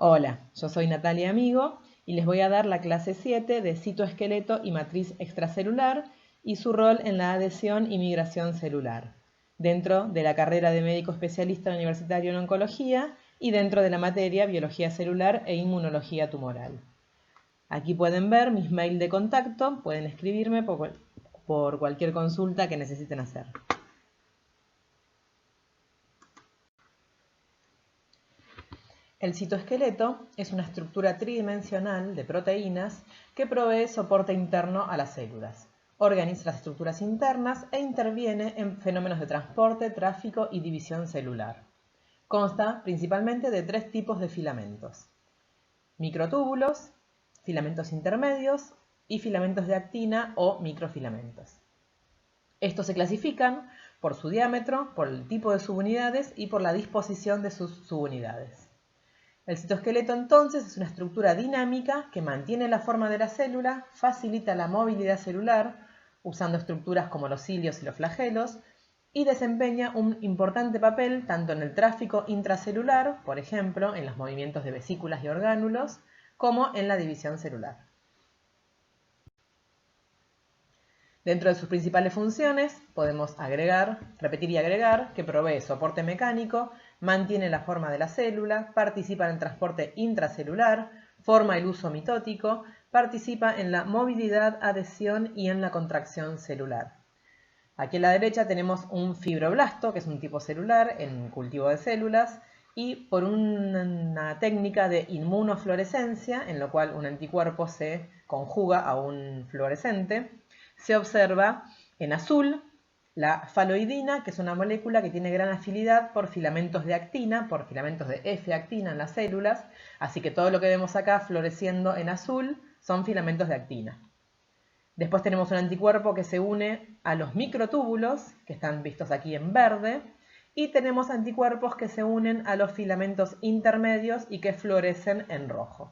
Hola, yo soy Natalia Amigo y les voy a dar la clase 7 de citoesqueleto y matriz extracelular y su rol en la adhesión y migración celular, dentro de la carrera de médico especialista universitario en oncología y dentro de la materia biología celular e inmunología tumoral. Aquí pueden ver mis mails de contacto, pueden escribirme por cualquier consulta que necesiten hacer. El citoesqueleto es una estructura tridimensional de proteínas que provee soporte interno a las células, organiza las estructuras internas e interviene en fenómenos de transporte, tráfico y división celular. Consta principalmente de 3 tipos de filamentos: microtúbulos, filamentos intermedios y filamentos de actina o microfilamentos. Estos se clasifican por su diámetro, por el tipo de subunidades y por la disposición de sus subunidades. El citoesqueleto entonces es una estructura dinámica que mantiene la forma de la célula, facilita la movilidad celular, usando estructuras como los cilios y los flagelos, y desempeña un importante papel tanto en el tráfico intracelular, por ejemplo, en los movimientos de vesículas y orgánulos, como en la división celular. Dentro de sus principales funciones podemos repetir y agregar, que provee soporte mecánico, mantiene la forma de la célula, participa en el transporte intracelular, forma el uso mitótico, participa en la movilidad, adhesión y en la contracción celular. Aquí a la derecha tenemos un fibroblasto, que es un tipo celular en cultivo de células, y por una técnica de inmunofluorescencia, en lo cual un anticuerpo se conjuga a un fluorescente, se observa en azul la faloidina, que es una molécula que tiene gran afinidad por filamentos de actina, por filamentos de F-actina en las células, así que todo lo que vemos acá floreciendo en azul son filamentos de actina. Después tenemos un anticuerpo que se une a los microtúbulos, que están vistos aquí en verde, y tenemos anticuerpos que se unen a los filamentos intermedios y que florecen en rojo.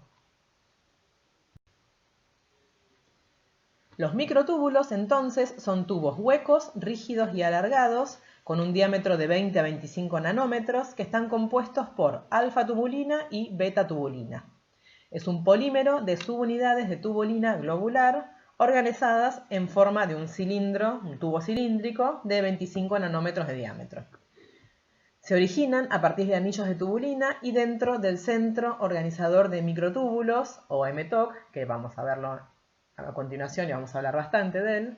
Los microtúbulos entonces son tubos huecos, rígidos y alargados, con un diámetro de 20 a 25 nanómetros, que están compuestos por alfa-tubulina y beta-tubulina. Es un polímero de subunidades de tubulina globular organizadas en forma de un cilindro, un tubo cilíndrico de 25 nanómetros de diámetro. Se originan a partir de anillos de tubulina y dentro del centro organizador de microtúbulos, o mTOC, que vamos a verlo a continuación y vamos a hablar bastante de él.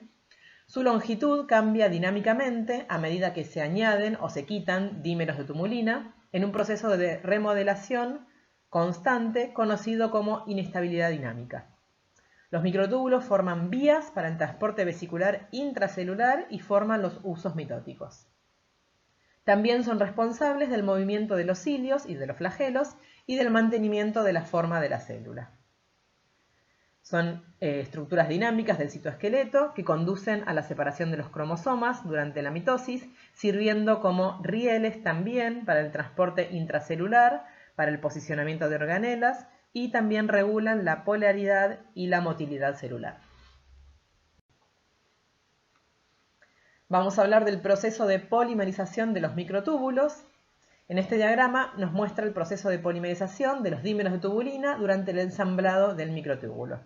Su longitud cambia dinámicamente a medida que se añaden o se quitan dímeros de tubulina en un proceso de remodelación constante conocido como inestabilidad dinámica. Los microtúbulos forman vías para el transporte vesicular intracelular y forman los usos mitóticos. También son responsables del movimiento de los cilios y de los flagelos y del mantenimiento de la forma de la célula. Son estructuras dinámicas del citoesqueleto que conducen a la separación de los cromosomas durante la mitosis, sirviendo como rieles también para el transporte intracelular, para el posicionamiento de organelas y también regulan la polaridad y la motilidad celular. Vamos a hablar del proceso de polimerización de los microtúbulos. En este diagrama nos muestra el proceso de polimerización de los dímeros de tubulina durante el ensamblado del microtúbulo.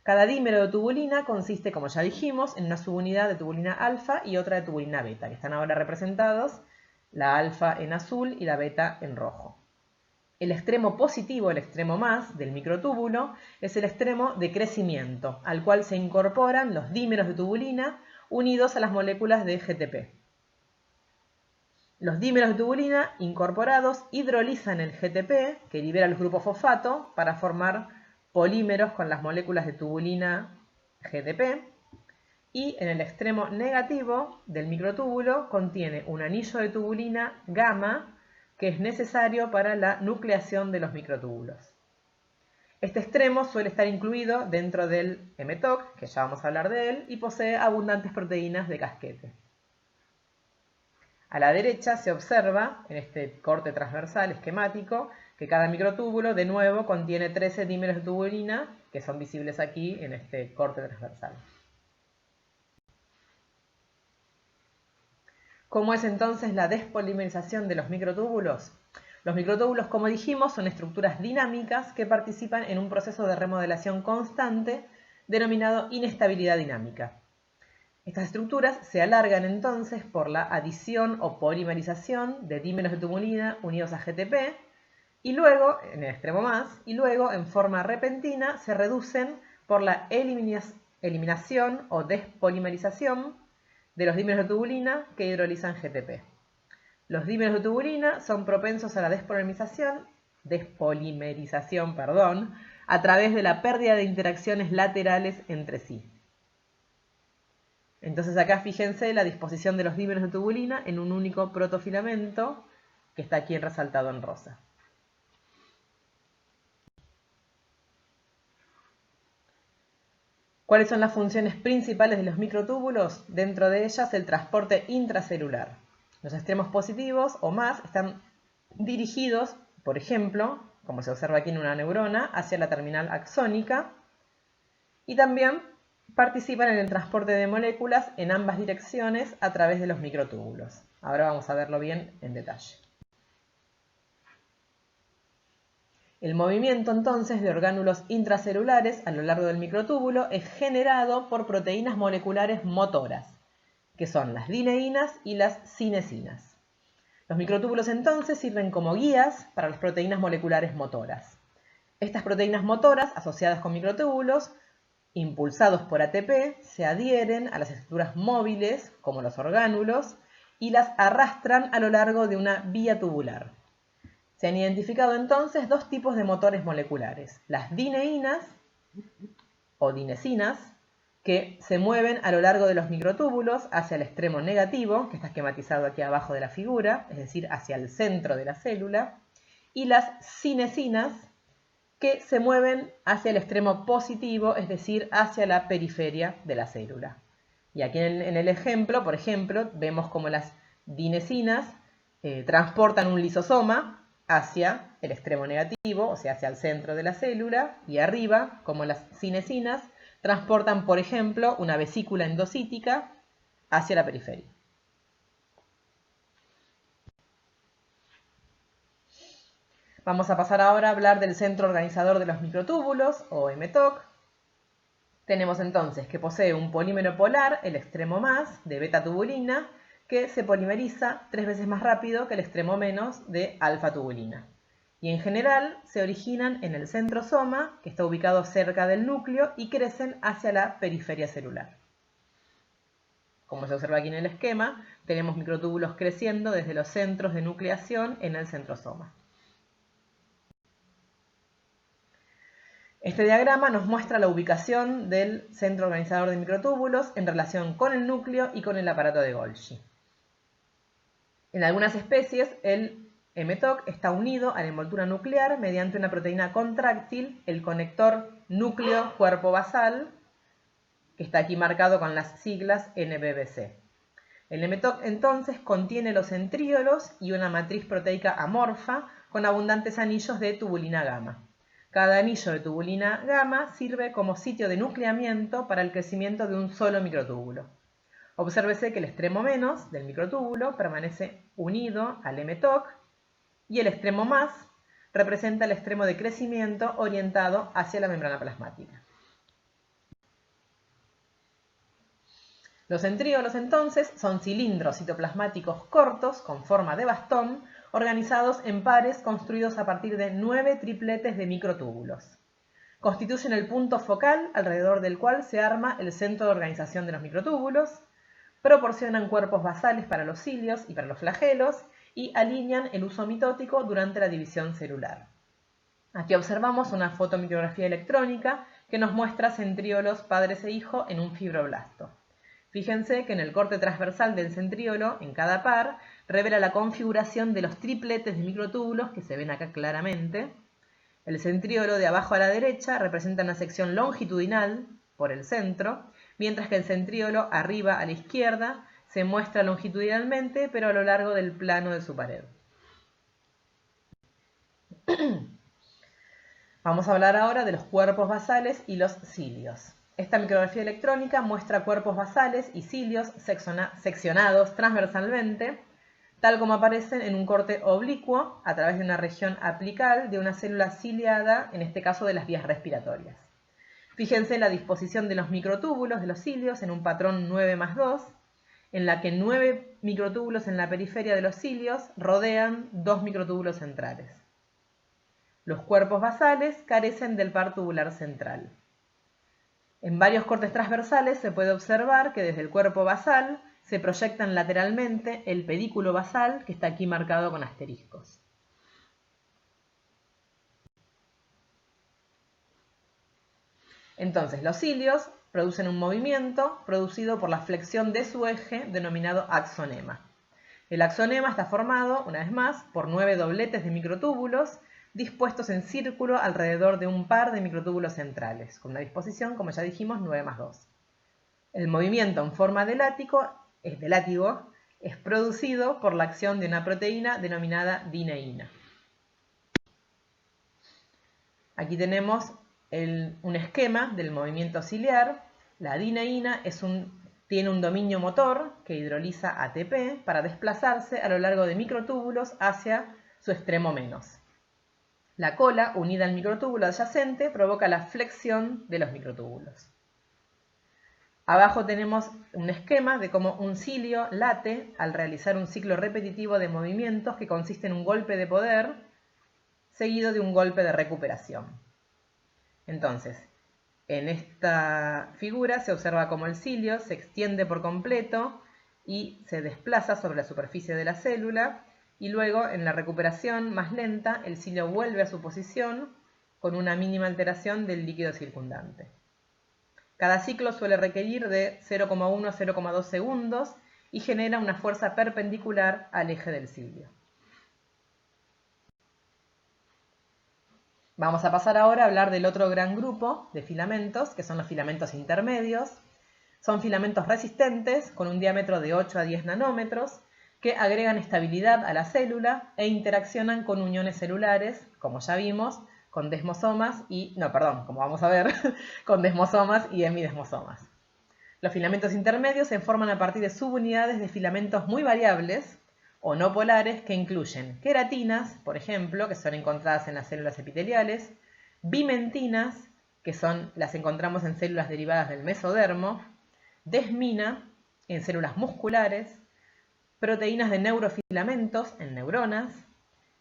Cada dímero de tubulina consiste, como ya dijimos, en una subunidad de tubulina alfa y otra de tubulina beta, que están ahora representados, la alfa en azul y la beta en rojo. El extremo positivo, el extremo más del microtúbulo, es el extremo de crecimiento, al cual se incorporan los dímeros de tubulina unidos a las moléculas de GTP. Los dímeros de tubulina incorporados hidrolizan el GTP, que libera los grupos fosfato, para formar polímeros con las moléculas de tubulina GTP, y en el extremo negativo del microtúbulo contiene un anillo de tubulina gamma que es necesario para la nucleación de los microtúbulos. Este extremo suele estar incluido dentro del mTOC, que ya vamos a hablar de él, y posee abundantes proteínas de casquete. A la derecha se observa, en este corte transversal esquemático, que cada microtúbulo de nuevo contiene 13 dímeros de tubulina, que son visibles aquí en este corte transversal. ¿Cómo es entonces la despolimerización de los microtúbulos? Los microtúbulos, como dijimos, son estructuras dinámicas que participan en un proceso de remodelación constante denominado inestabilidad dinámica. Estas estructuras se alargan entonces por la adición o polimerización de dímeros de tubulina unidos a GTP y luego, en el extremo más, y luego en forma repentina se reducen por la eliminación o despolimerización de los dímeros de tubulina que hidrolizan GTP. Los dímeros de tubulina son propensos a la despolimerización, a través de la pérdida de interacciones laterales entre sí. Entonces acá fíjense la disposición de los dímeros de tubulina en un único protofilamento que está aquí resaltado en rosa. ¿Cuáles son las funciones principales de los microtúbulos? Dentro de ellas el transporte intracelular. Los extremos positivos o más están dirigidos, por ejemplo, como se observa aquí en una neurona, hacia la terminal axónica y también participan en el transporte de moléculas en ambas direcciones a través de los microtúbulos. Ahora vamos a verlo bien en detalle. El movimiento entonces de orgánulos intracelulares a lo largo del microtúbulo es generado por proteínas moleculares motoras, que son las dineínas y las cinesinas. Los microtúbulos entonces sirven como guías para las proteínas moleculares motoras. Estas proteínas motoras asociadas con microtúbulos, impulsados por ATP, se adhieren a las estructuras móviles, como los orgánulos, y las arrastran a lo largo de una vía tubular. Se han identificado entonces dos tipos de motores moleculares, las dineínas o dinesinas, que se mueven a lo largo de los microtúbulos hacia el extremo negativo, que está esquematizado aquí abajo de la figura, es decir, hacia el centro de la célula, y las cinesinas, que se mueven hacia el extremo positivo, es decir, hacia la periferia de la célula. Y aquí en el ejemplo, por ejemplo, vemos como las dinesinas transportan un lisosoma hacia el extremo negativo, o sea, hacia el centro de la célula, y arriba, como las cinesinas, transportan, por ejemplo, una vesícula endocítica hacia la periferia. Vamos a pasar ahora a hablar del centro organizador de los microtúbulos, o mTOC. Tenemos entonces que posee un polímero polar, el extremo más, de beta-tubulina, que se polimeriza 3 veces más rápido que el extremo menos de alfa-tubulina. Y en general se originan en el centrosoma, que está ubicado cerca del núcleo, y crecen hacia la periferia celular. Como se observa aquí en el esquema, tenemos microtúbulos creciendo desde los centros de nucleación en el centrosoma. Este diagrama nos muestra la ubicación del centro organizador de microtúbulos en relación con el núcleo y con el aparato de Golgi. En algunas especies, el mTOC está unido a la envoltura nuclear mediante una proteína contráctil, el conector núcleo-cuerpo basal, que está aquí marcado con las siglas NBBC. El mTOC entonces contiene los centríolos y una matriz proteica amorfa con abundantes anillos de tubulina gamma. Cada anillo de tubulina gamma sirve como sitio de nucleamiento para el crecimiento de un solo microtúbulo. Obsérvese que el extremo menos del microtúbulo permanece unido al mTOC y el extremo más representa el extremo de crecimiento orientado hacia la membrana plasmática. Los centríolos entonces son cilindros citoplasmáticos cortos con forma de bastón, organizados en pares construidos a partir de 9 tripletes de microtúbulos. Constituyen el punto focal alrededor del cual se arma el centro de organización de los microtúbulos, proporcionan cuerpos basales para los cilios y para los flagelos y alinean el uso mitótico durante la división celular. Aquí observamos una fotomicrografía electrónica que nos muestra centríolos padres e hijo en un fibroblasto. Fíjense que en el corte transversal del centríolo, en cada par, revela la configuración de los tripletes de microtúbulos que se ven acá claramente. El centríolo de abajo a la derecha representa una sección longitudinal por el centro, mientras que el centríolo arriba a la izquierda se muestra longitudinalmente, pero a lo largo del plano de su pared. Vamos a hablar ahora de los cuerpos basales y los cilios. Esta micrografía electrónica muestra cuerpos basales y cilios seccionados transversalmente tal como aparecen en un corte oblicuo a través de una región apical de una célula ciliada, en este caso de las vías respiratorias. Fíjense la disposición de los microtúbulos de los cilios en un patrón 9+2, en la que 9 microtúbulos en la periferia de los cilios rodean 2 microtúbulos centrales. Los cuerpos basales carecen del par tubular central. En varios cortes transversales se puede observar que desde el cuerpo basal se proyectan lateralmente el pedículo basal, que está aquí marcado con asteriscos. Entonces, los cilios producen un movimiento producido por la flexión de su eje denominado axonema. El axonema está formado, una vez más, por 9 dobletes de microtúbulos dispuestos en círculo alrededor de un par de microtúbulos centrales, con una disposición, como ya dijimos, 9+2. El movimiento en forma de látigo es producido por la acción de una proteína denominada dineína. Aquí tenemos un esquema del movimiento ciliar. La dineína tiene un dominio motor que hidroliza ATP para desplazarse a lo largo de microtúbulos hacia su extremo menos. La cola, unida al microtúbulo adyacente, provoca la flexión de los microtúbulos. Abajo tenemos un esquema de cómo un cilio late al realizar un ciclo repetitivo de movimientos que consiste en un golpe de poder seguido de un golpe de recuperación. Entonces, en esta figura se observa cómo el cilio se extiende por completo y se desplaza sobre la superficie de la célula, y luego en la recuperación más lenta el cilio vuelve a su posición con una mínima alteración del líquido circundante. Cada ciclo suele requerir de 0,1 a 0,2 segundos y genera una fuerza perpendicular al eje del cilio. Vamos a pasar ahora a hablar del otro gran grupo de filamentos, que son los filamentos intermedios. Son filamentos resistentes con un diámetro de 8 a 10 nanómetros que agregan estabilidad a la célula e interaccionan con uniones celulares, como ya vimos, con desmosomas como vamos a ver, con desmosomas y hemidesmosomas. Los filamentos intermedios se forman a partir de subunidades de filamentos muy variables o no polares que incluyen queratinas, por ejemplo, que son encontradas en las células epiteliales, bimentinas, que las encontramos en células derivadas del mesodermo, desmina, en células musculares, proteínas de neurofilamentos en neuronas,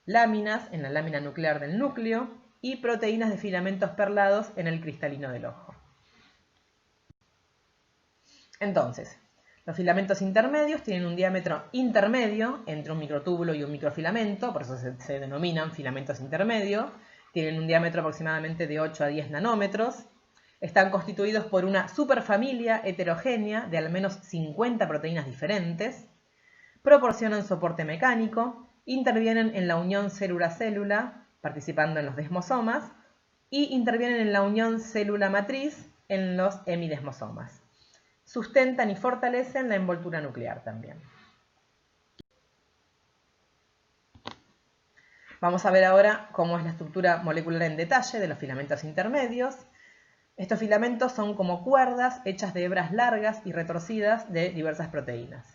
láminas en la lámina nuclear del núcleo y proteínas de filamentos perlados en el cristalino del ojo. Entonces, los filamentos intermedios tienen un diámetro intermedio entre un microtúbulo y un microfilamento, por eso se denominan filamentos intermedios. Tienen un diámetro aproximadamente de 8 a 10 nanómetros. Están constituidos por una superfamilia heterogénea de al menos 50 proteínas diferentes. Proporcionan soporte mecánico, intervienen en la unión célula-célula, participando en los desmosomas, y intervienen en la unión célula-matriz en los hemidesmosomas. Sustentan y fortalecen la envoltura nuclear también. Vamos a ver ahora cómo es la estructura molecular en detalle de los filamentos intermedios. Estos filamentos son como cuerdas hechas de hebras largas y retorcidas de diversas proteínas.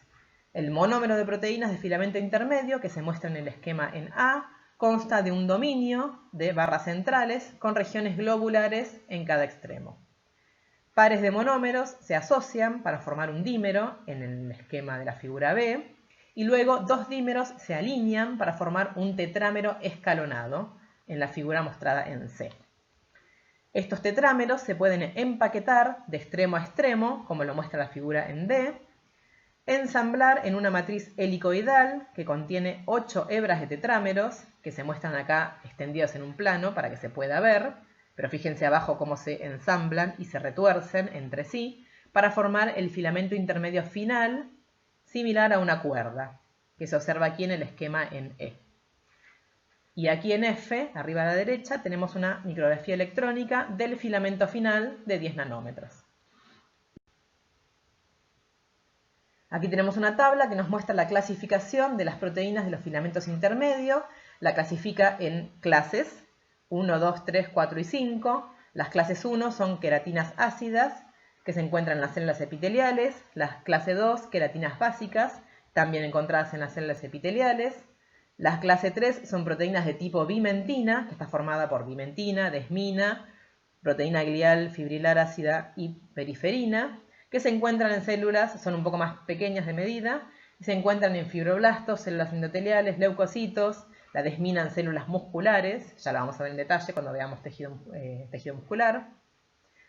El monómero de proteínas de filamento intermedio, que se muestra en el esquema en A, consta de un dominio de barras centrales con regiones globulares en cada extremo. Pares de monómeros se asocian para formar un dímero en el esquema de la figura B, y luego dos dímeros se alinean para formar un tetrámero escalonado en la figura mostrada en C. Estos tetrámeros se pueden empaquetar de extremo a extremo, como lo muestra la figura en D, ensamblar en una matriz helicoidal que contiene 8 hebras de tetrámeros, que se muestran acá extendidos en un plano para que se pueda ver, pero fíjense abajo cómo se ensamblan y se retuercen entre sí para formar el filamento intermedio final, similar a una cuerda, que se observa aquí en el esquema en E. Y aquí en F, arriba a la derecha, tenemos una micrografía electrónica del filamento final de 10 nanómetros. Aquí tenemos una tabla que nos muestra la clasificación de las proteínas de los filamentos intermedios. La clasifica en clases 1, 2, 3, 4 y 5. Las clases 1 son queratinas ácidas, que se encuentran en las células epiteliales. Las clase 2, queratinas básicas, también encontradas en las células epiteliales. Las clase 3 son proteínas de tipo bimentina, que está formada por bimentina, desmina, proteína glial fibrilar ácida y periferina, que se encuentran en células, son un poco más pequeñas de medida, y se encuentran en fibroblastos, células endoteliales, leucocitos, la desmina en células musculares, ya la vamos a ver en detalle cuando veamos tejido muscular,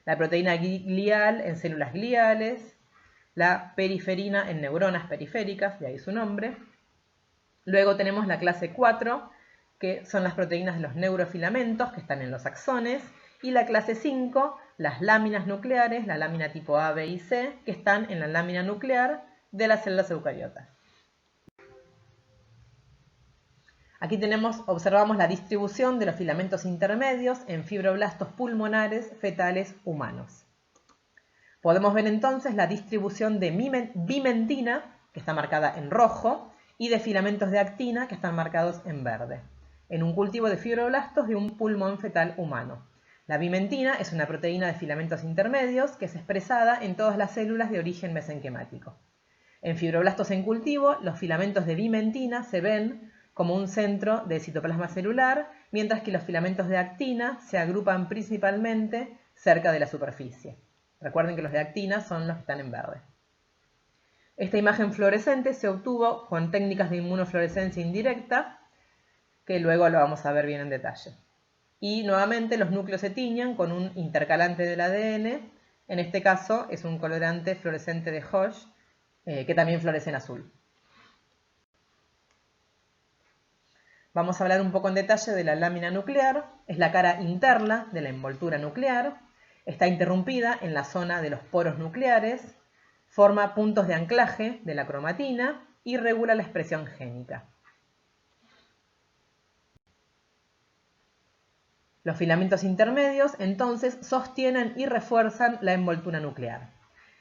la proteína glial en células gliales, la periferina en neuronas periféricas, de ahí su nombre. Luego tenemos la clase 4, que son las proteínas de los neurofilamentos, que están en los axones, y la clase 5, las láminas nucleares, la lámina tipo A, B y C, que están en la lámina nuclear de las células eucariotas. Aquí observamos la distribución de los filamentos intermedios en fibroblastos pulmonares fetales humanos. Podemos ver entonces la distribución de bimentina, que está marcada en rojo, y de filamentos de actina, que están marcados en verde, en un cultivo de fibroblastos de un pulmón fetal humano. La bimentina es una proteína de filamentos intermedios que es expresada en todas las células de origen mesenquimático. En fibroblastos en cultivo, los filamentos de bimentina se ven como un centro de citoplasma celular, mientras que los filamentos de actina se agrupan principalmente cerca de la superficie. Recuerden que los de actina son los que están en verde. Esta imagen fluorescente se obtuvo con técnicas de inmunofluorescencia indirecta, que luego lo vamos a ver bien en detalle. Y nuevamente los núcleos se tiñen con un intercalante del ADN, en este caso es un colorante fluorescente de Hoche, que también florece en azul. Vamos a hablar un poco en detalle de la lámina nuclear. Es la cara interna de la envoltura nuclear. Está interrumpida en la zona de los poros nucleares. Forma puntos de anclaje de la cromatina y regula la expresión génica. Los filamentos intermedios, entonces, sostienen y refuerzan la envoltura nuclear.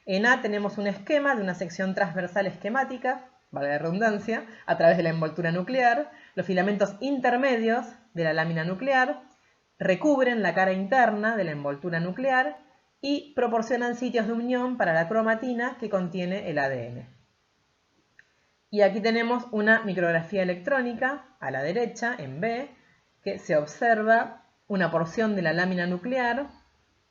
En A tenemos un esquema de una sección transversal esquemática, valga la redundancia, a través de la envoltura nuclear. Los filamentos intermedios de la lámina nuclear recubren la cara interna de la envoltura nuclear y proporcionan sitios de unión para la cromatina que contiene el ADN. Y aquí tenemos una micrografía electrónica a la derecha, en B, que se observa una porción de la lámina nuclear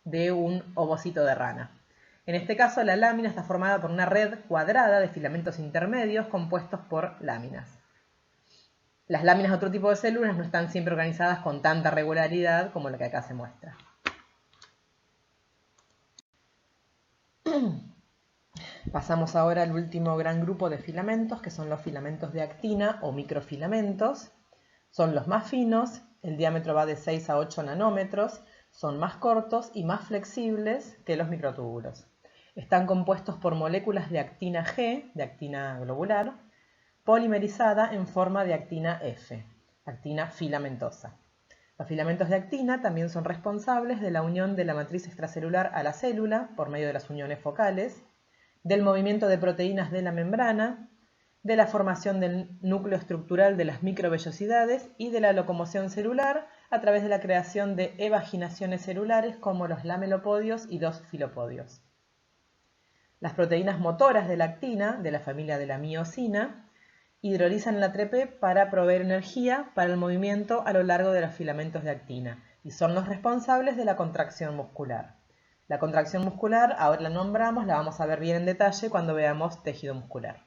de un ovocito de rana. En este caso, la lámina está formada por una red cuadrada de filamentos intermedios compuestos por láminas. Las láminas de otro tipo de células no están siempre organizadas con tanta regularidad como la que acá se muestra. Pasamos ahora al último gran grupo de filamentos, que son los filamentos de actina o microfilamentos. Son los más finos, el diámetro va de 6 a 8 nanómetros, son más cortos y más flexibles que los microtúbulos. Están compuestos por moléculas de actina G, de actina globular, polimerizada en forma de actina F, actina filamentosa. Los filamentos de actina también son responsables de la unión de la matriz extracelular a la célula por medio de las uniones focales, del movimiento de proteínas de la membrana, de la formación del núcleo estructural de las microvellosidades y de la locomoción celular a través de la creación de evaginaciones celulares como los lamelopodios y los filopodios. Las proteínas motoras de la actina, de la familia de la miosina, hidrolizan la ATP para proveer energía para el movimiento a lo largo de los filamentos de actina y son los responsables de la contracción muscular. La contracción muscular, ahora la nombramos, la vamos a ver bien en detalle cuando veamos tejido muscular.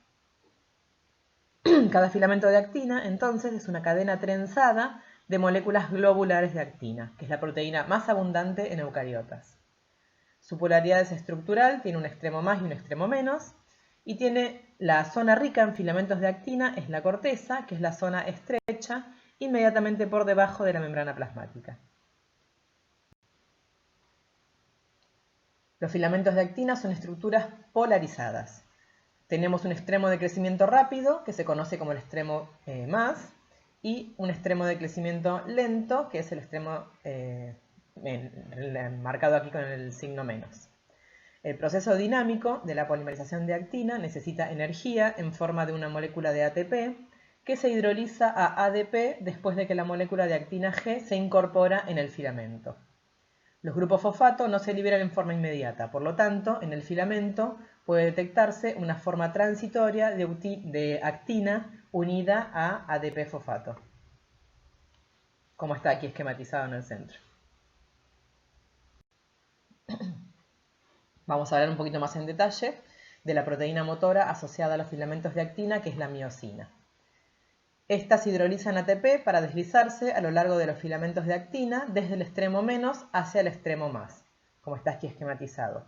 Cada filamento de actina, entonces, es una cadena trenzada de moléculas globulares de actina, que es la proteína más abundante en eucariotas. Su polaridad es estructural, tiene un extremo más y un extremo menos, y tiene la zona rica en filamentos de actina, es la corteza, que es la zona estrecha, inmediatamente por debajo de la membrana plasmática. Los filamentos de actina son estructuras polarizadas. Tenemos un extremo de crecimiento rápido, que se conoce como el extremo más, y un extremo de crecimiento lento, que es el extremo marcado aquí con el signo menos. El proceso dinámico de la polimerización de actina necesita energía en forma de una molécula de ATP, que se hidroliza a ADP después de que la molécula de actina G se incorpora en el filamento. Los grupos fosfato no se liberan en forma inmediata, por lo tanto, en el filamento puede detectarse una forma transitoria de actina unida a ADP fosfato, como está aquí esquematizado en el centro. Vamos a hablar un poquito más en detalle de la proteína motora asociada a los filamentos de actina, que es la miosina. Esta se hidroliza en ATP para deslizarse a lo largo de los filamentos de actina desde el extremo menos hacia el extremo más, como está aquí esquematizado.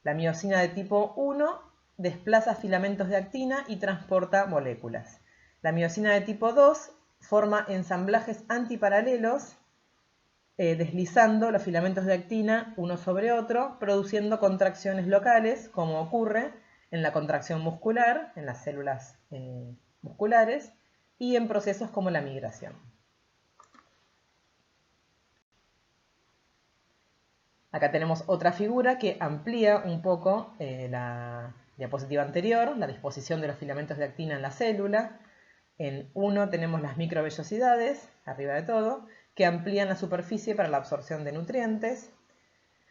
La miosina de tipo 1 desplaza filamentos de actina y transporta moléculas. La miosina de tipo 2 forma ensamblajes antiparalelos deslizando los filamentos de actina uno sobre otro, produciendo contracciones locales, como ocurre en la contracción muscular, en las células musculares, y en procesos como la migración. Acá tenemos otra figura que amplía un poco la diapositiva anterior, la disposición de los filamentos de actina en la célula. En uno tenemos las microvellosidades, arriba de todo, que amplían la superficie para la absorción de nutrientes.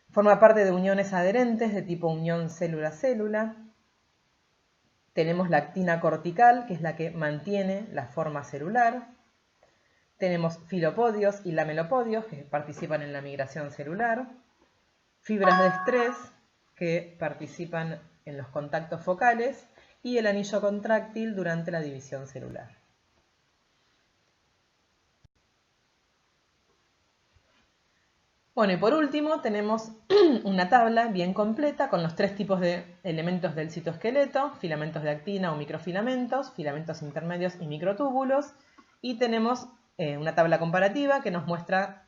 Forma parte de uniones adherentes de tipo unión célula-célula. Tenemos la actina cortical, que es la que mantiene la forma celular. Tenemos filopodios y lamelopodios, que participan en la migración celular. Fibras de estrés, que participan en los contactos focales. Y el anillo contráctil durante la división celular. Bueno, y por último tenemos una tabla bien completa con los tres tipos de elementos del citoesqueleto: filamentos de actina o microfilamentos, filamentos intermedios y microtúbulos. Y tenemos una tabla comparativa que nos muestra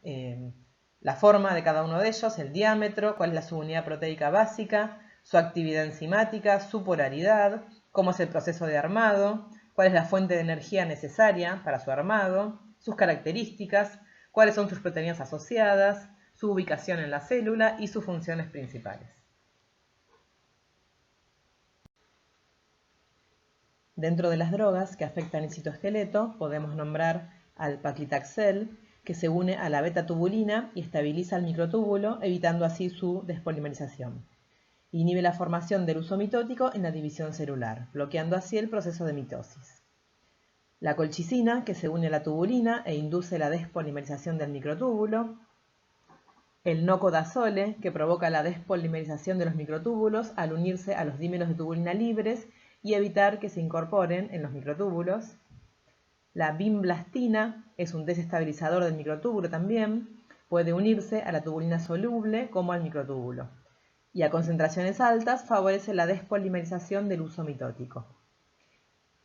la forma de cada uno de ellos, el diámetro, cuál es la subunidad proteica básica, su actividad enzimática, su polaridad, cómo es el proceso de armado, cuál es la fuente de energía necesaria para su armado, sus características, cuáles son sus proteínas asociadas, su ubicación en la célula y sus funciones principales. Dentro de las drogas que afectan el citoesqueleto podemos nombrar al paclitaxel, que se une a la beta-tubulina y estabiliza el microtúbulo, evitando así su despolimerización. Inhibe la formación del uso mitótico en la división celular, bloqueando así el proceso de mitosis. La colchicina, que se une a la tubulina e induce la despolimerización del microtúbulo. El nocodazole, que provoca la despolimerización de los microtúbulos al unirse a los dímeros de tubulina libres y evitar que se incorporen en los microtúbulos. La vimblastina es un desestabilizador del microtúbulo también, puede unirse a la tubulina soluble como al microtúbulo. Y a concentraciones altas favorece la despolimerización del uso mitótico.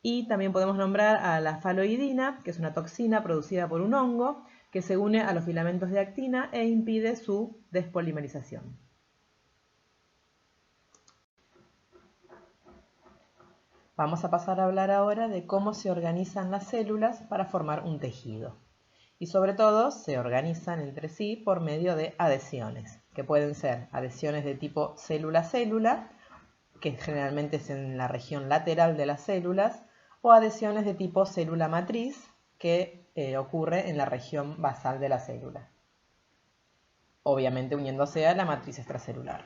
Y también podemos nombrar a la faloidina, que es una toxina producida por un hongo, que se une a los filamentos de actina e impide su despolimerización. Vamos a pasar a hablar ahora de cómo se organizan las células para formar un tejido. Y sobre todo se organizan entre sí por medio de adhesiones, que pueden ser adhesiones de tipo célula-célula, que generalmente es en la región lateral de las células, o adhesiones de tipo célula matriz, que ocurre en la región basal de la célula, obviamente uniéndose a la matriz extracelular.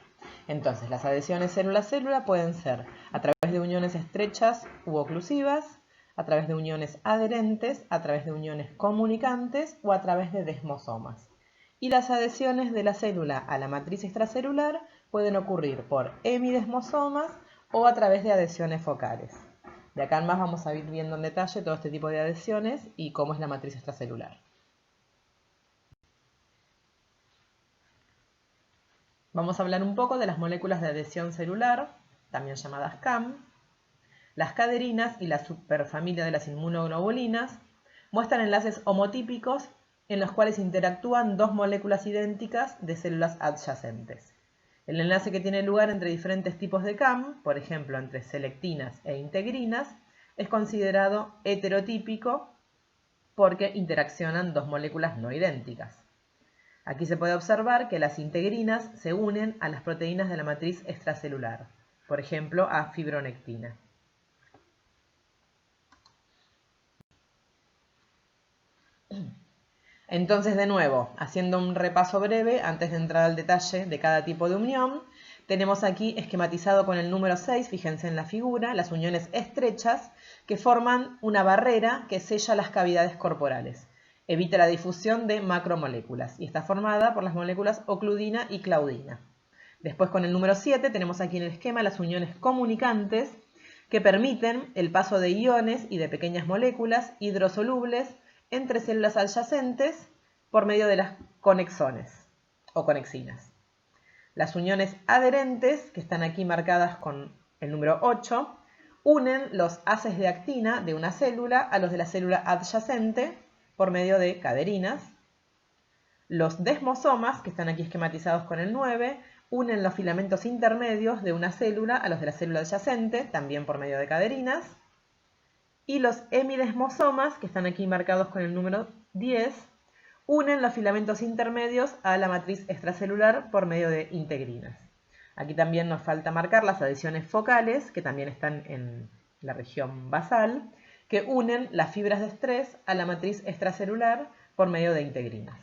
Entonces, las adhesiones célula-célula pueden ser a través de uniones estrechas u oclusivas, a través de uniones adherentes, a través de uniones comunicantes o a través de desmosomas. Y las adhesiones de la célula a la matriz extracelular pueden ocurrir por hemidesmosomas o a través de adhesiones focales. De acá en más vamos a ir viendo en detalle todo este tipo de adhesiones y cómo es la matriz extracelular. Vamos a hablar un poco de las moléculas de adhesión celular, también llamadas CAM. Las caderinas y la superfamilia de las inmunoglobulinas muestran enlaces homotípicos en los cuales interactúan dos moléculas idénticas de células adyacentes. El enlace que tiene lugar entre diferentes tipos de CAM, por ejemplo entre selectinas e integrinas, es considerado heterotípico porque interaccionan dos moléculas no idénticas. Aquí se puede observar que las integrinas se unen a las proteínas de la matriz extracelular, por ejemplo a fibronectina. Entonces, de nuevo, haciendo un repaso breve antes de entrar al detalle de cada tipo de unión, tenemos aquí esquematizado con el número 6, fíjense en la figura, las uniones estrechas que forman una barrera que sella las cavidades corporales. Evita la difusión de macromoléculas y está formada por las moléculas ocludina y claudina. Después, con el número 7, tenemos aquí en el esquema las uniones comunicantes que permiten el paso de iones y de pequeñas moléculas hidrosolubles entre células adyacentes por medio de las conexones o conexinas. Las uniones adherentes, que están aquí marcadas con el número 8, unen los haces de actina de una célula a los de la célula adyacente por medio de caderinas. Los desmosomas, que están aquí esquematizados con el 9, unen los filamentos intermedios de una célula a los de la célula adyacente, también por medio de caderinas. Y los hemidesmosomas, que están aquí marcados con el número 10, unen los filamentos intermedios a la matriz extracelular por medio de integrinas. Aquí también nos falta marcar las adhesiones focales, que también están en la región basal, que unen las fibras de estrés a la matriz extracelular por medio de integrinas.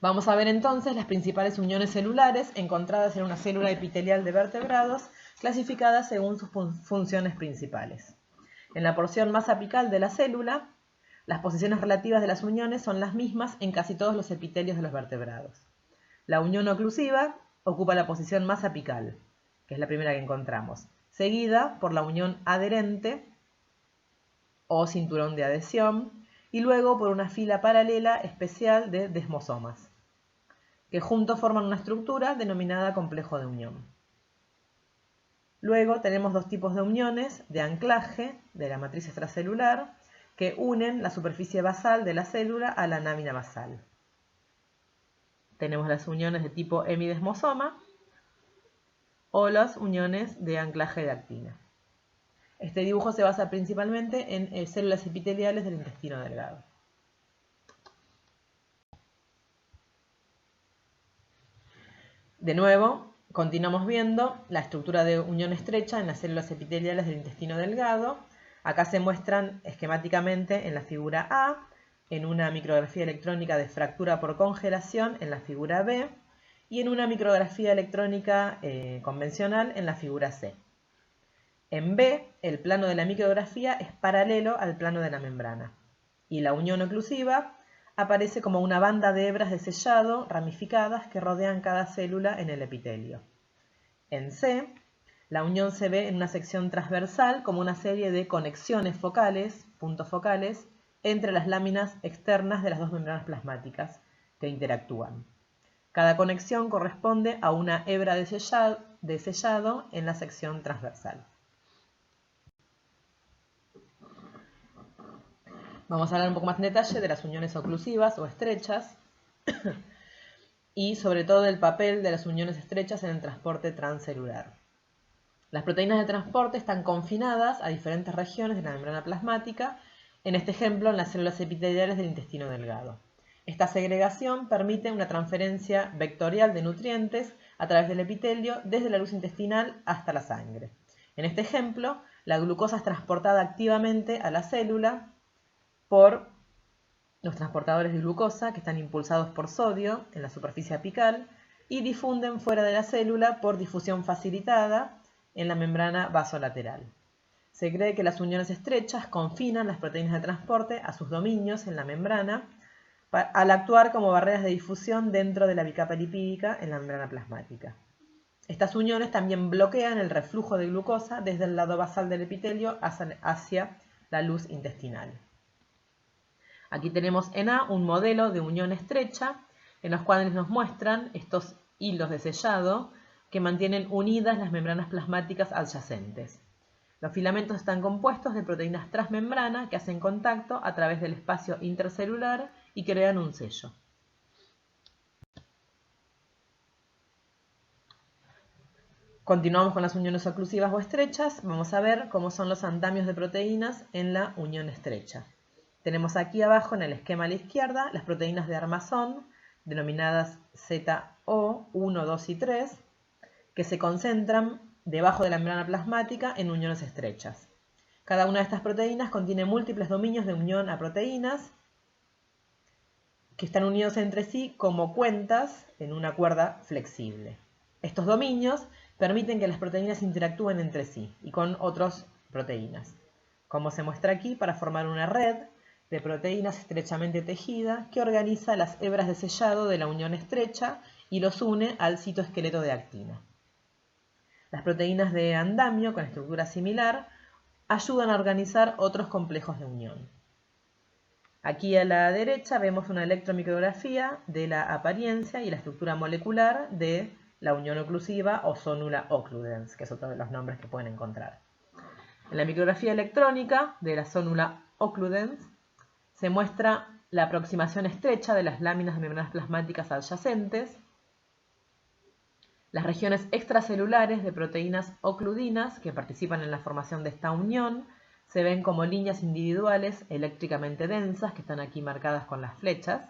Vamos a ver entonces las principales uniones celulares encontradas en una célula epitelial de vertebrados, clasificadas según sus funciones principales. En la porción más apical de la célula, las posiciones relativas de las uniones son las mismas en casi todos los epitelios de los vertebrados. La unión oclusiva ocupa la posición más apical, que es la primera que encontramos, seguida por la unión adherente o cinturón de adhesión, y luego por una fila paralela especial de desmosomas, que juntos forman una estructura denominada complejo de unión. Luego tenemos dos tipos de uniones de anclaje de la matriz extracelular que unen la superficie basal de la célula a la lámina basal. Tenemos las uniones de tipo hemidesmosoma o las uniones de anclaje de actina. Este dibujo se basa principalmente en células epiteliales del intestino delgado. De nuevo, continuamos viendo la estructura de unión estrecha en las células epiteliales del intestino delgado. Acá se muestran esquemáticamente en la figura A, en una micrografía electrónica de fractura por congelación en la figura B y en una micrografía electrónica convencional en la figura C. En B, el plano de la micrografía es paralelo al plano de la membrana y la unión oclusiva aparece como una banda de hebras de sellado ramificadas que rodean cada célula en el epitelio. En C, la unión se ve en una sección transversal como una serie de conexiones focales, puntos focales, entre las láminas externas de las dos membranas plasmáticas que interactúan. Cada conexión corresponde a una hebra de sellado en la sección transversal. Vamos a hablar un poco más en detalle de las uniones oclusivas o estrechas y sobre todo del papel de las uniones estrechas en el transporte transcelular. Las proteínas de transporte están confinadas a diferentes regiones de la membrana plasmática, en este ejemplo en las células epiteliales del intestino delgado. Esta segregación permite una transferencia vectorial de nutrientes a través del epitelio desde la luz intestinal hasta la sangre. En este ejemplo, la glucosa es transportada activamente a la célula por los transportadores de glucosa que están impulsados por sodio en la superficie apical y difunden fuera de la célula por difusión facilitada en la membrana vasolateral. Se cree que las uniones estrechas confinan las proteínas de transporte a sus dominios en la membrana al actuar como barreras de difusión dentro de la bicapa lipídica en la membrana plasmática. Estas uniones también bloquean el reflujo de glucosa desde el lado basal del epitelio hacia la luz intestinal. Aquí tenemos en A un modelo de unión estrecha en los cuales nos muestran estos hilos de sellado que mantienen unidas las membranas plasmáticas adyacentes. Los filamentos están compuestos de proteínas transmembrana que hacen contacto a través del espacio intercelular y crean un sello. Continuamos con las uniones oclusivas o estrechas. Vamos a ver cómo son los andamios de proteínas en la unión estrecha. Tenemos aquí abajo en el esquema a la izquierda las proteínas de armazón, denominadas ZO 1, 2 y 3, que se concentran debajo de la membrana plasmática en uniones estrechas. Cada una de estas proteínas contiene múltiples dominios de unión a proteínas que están unidos entre sí como cuentas en una cuerda flexible. Estos dominios permiten que las proteínas interactúen entre sí y con otras proteínas, como se muestra aquí, para formar una red de proteínas estrechamente tejida que organiza las hebras de sellado de la unión estrecha y los une al citoesqueleto de actina. Las proteínas de andamio con estructura similar ayudan a organizar otros complejos de unión. Aquí a la derecha vemos una electromicrografía de la apariencia y la estructura molecular de la unión oclusiva o sonula occludens, que es otro de los nombres que pueden encontrar. En la micrografía electrónica de la sonula occludens se muestra la aproximación estrecha de las láminas de membranas plasmáticas adyacentes, las regiones extracelulares de proteínas ocludinas que participan en la formación de esta unión se ven como líneas individuales eléctricamente densas que están aquí marcadas con las flechas.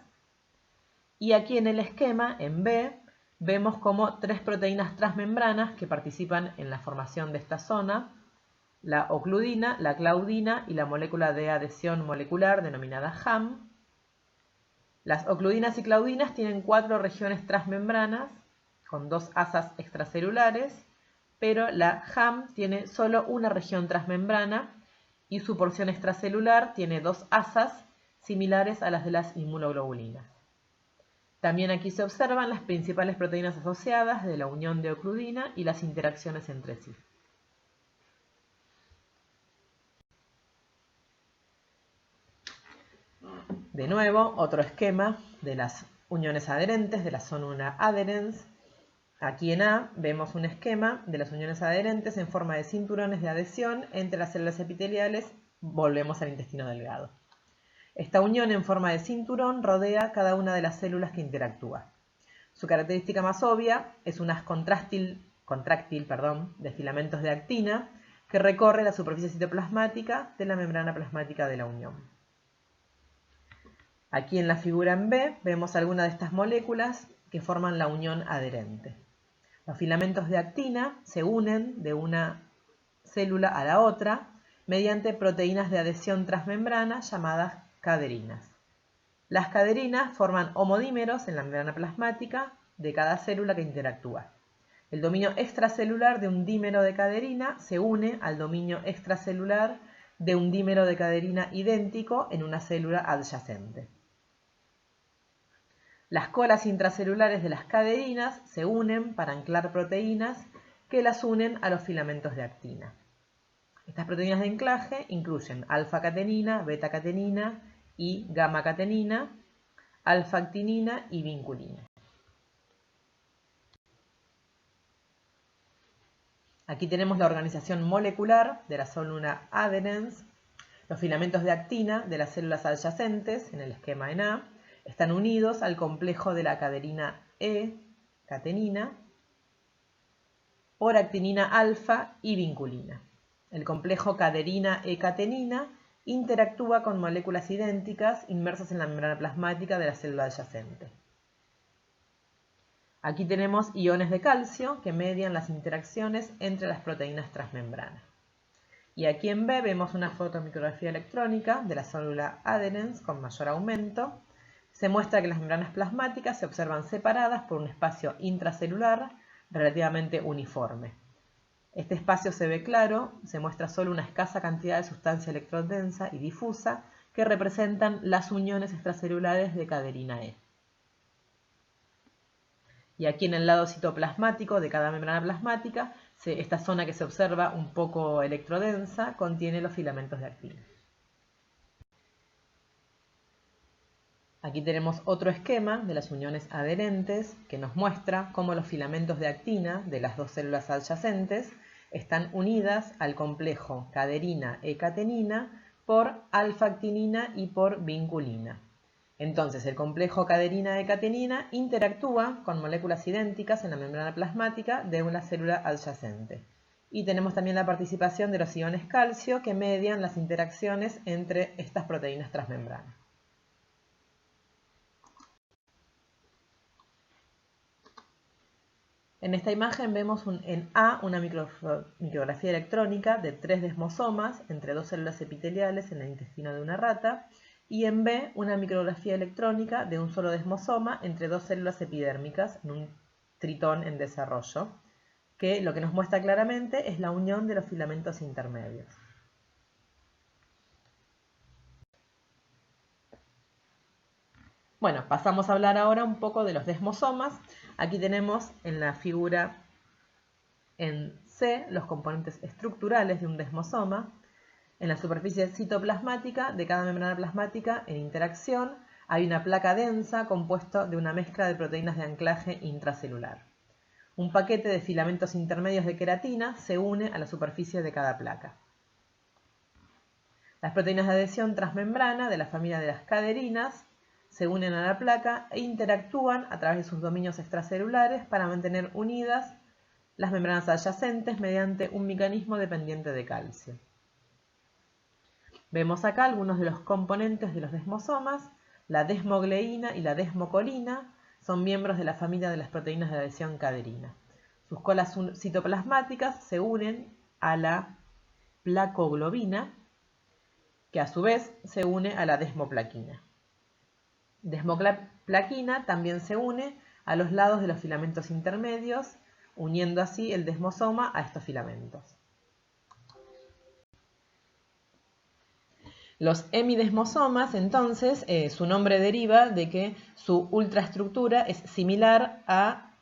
Y aquí en el esquema, en B, vemos como 3 proteínas transmembranas que participan en la formación de esta zona: la ocludina, la claudina y la molécula de adhesión molecular denominada HAM. Las ocludinas y claudinas tienen 4 regiones transmembranas con 2 asas extracelulares, pero la HAM tiene solo una región transmembrana y su porción extracelular tiene 2 asas similares a las de las inmunoglobulinas. También aquí se observan las principales proteínas asociadas de la unión de ocludina y las interacciones entre sí. De nuevo, otro esquema de las uniones adherentes, de la sonula adherens. Aquí en A vemos un esquema de las uniones adherentes en forma de cinturones de adhesión entre las células epiteliales. Volvemos al intestino delgado. Esta unión en forma de cinturón rodea cada una de las células que interactúa. Su característica más obvia es un haz contráctil de filamentos de actina que recorre la superficie citoplasmática de la membrana plasmática de la unión. Aquí en la figura en B vemos algunas de estas moléculas que forman la unión adherente. Los filamentos de actina se unen de una célula a la otra mediante proteínas de adhesión transmembrana llamadas caderinas. Las caderinas forman homodímeros en la membrana plasmática de cada célula que interactúa. El dominio extracelular de un dímero de caderina se une al dominio extracelular de un dímero de caderina idéntico en una célula adyacente. Las colas intracelulares de las caderinas se unen para anclar proteínas que las unen a los filamentos de actina. Estas proteínas de anclaje incluyen alfa-catenina, beta-catenina y gamma-catenina, alfa-actinina y vinculina. Aquí tenemos la organización molecular de la sonula adherens. Los filamentos de actina de las células adyacentes, en el esquema en A, están unidos al complejo de la caderina E, catenina, por actinina alfa y vinculina. El complejo caderina E-catenina interactúa con moléculas idénticas inmersas en la membrana plasmática de la célula adyacente. Aquí tenemos iones de calcio que median las interacciones entre las proteínas transmembranas. Y aquí en B vemos una fotomicrografía electrónica de la célula adherens con mayor aumento. Se muestra que las membranas plasmáticas se observan separadas por un espacio intracelular relativamente uniforme. Este espacio se ve claro, se muestra solo una escasa cantidad de sustancia electrodensa y difusa que representan las uniones extracelulares de caderina E. Y aquí en el lado citoplasmático de cada membrana plasmática, esta zona que se observa un poco electrodensa contiene los filamentos de actina. Aquí tenemos otro esquema de las uniones adherentes que nos muestra cómo los filamentos de actina de las dos células adyacentes están unidas al complejo caderina-E-catenina por alfa-actinina y por vinculina. Entonces, el complejo caderina-E-catenina interactúa con moléculas idénticas en la membrana plasmática de una célula adyacente. Y tenemos también la participación de los iones calcio que median las interacciones entre estas proteínas transmembranas. En esta imagen vemos en A una micrografía electrónica de 3 desmosomas entre 2 células epiteliales en el intestino de una rata, y en B una micrografía electrónica de un solo desmosoma entre 2 células epidérmicas en un tritón en desarrollo, que lo que nos muestra claramente es la unión de los filamentos intermedios. Bueno, pasamos a hablar ahora un poco de los desmosomas. Aquí tenemos en la figura en C los componentes estructurales de un desmosoma. En la superficie citoplasmática de cada membrana plasmática en interacción hay una placa densa compuesta de una mezcla de proteínas de anclaje intracelular. Un paquete de filamentos intermedios de queratina se une a la superficie de cada placa. Las proteínas de adhesión transmembrana de la familia de las caderinas se unen a la placa e interactúan a través de sus dominios extracelulares para mantener unidas las membranas adyacentes mediante un mecanismo dependiente de calcio. Vemos acá algunos de los componentes de los desmosomas. La desmogleína y la desmocolina son miembros de la familia de las proteínas de adhesión caderina. Sus colas citoplasmáticas se unen a la placoglobina, que a su vez se une a la desmoplaquina. Desmoplaquina también se une a los lados de los filamentos intermedios, uniendo así el desmosoma a estos filamentos. Los hemidesmosomas, entonces, su nombre deriva de que su ultraestructura es similar a,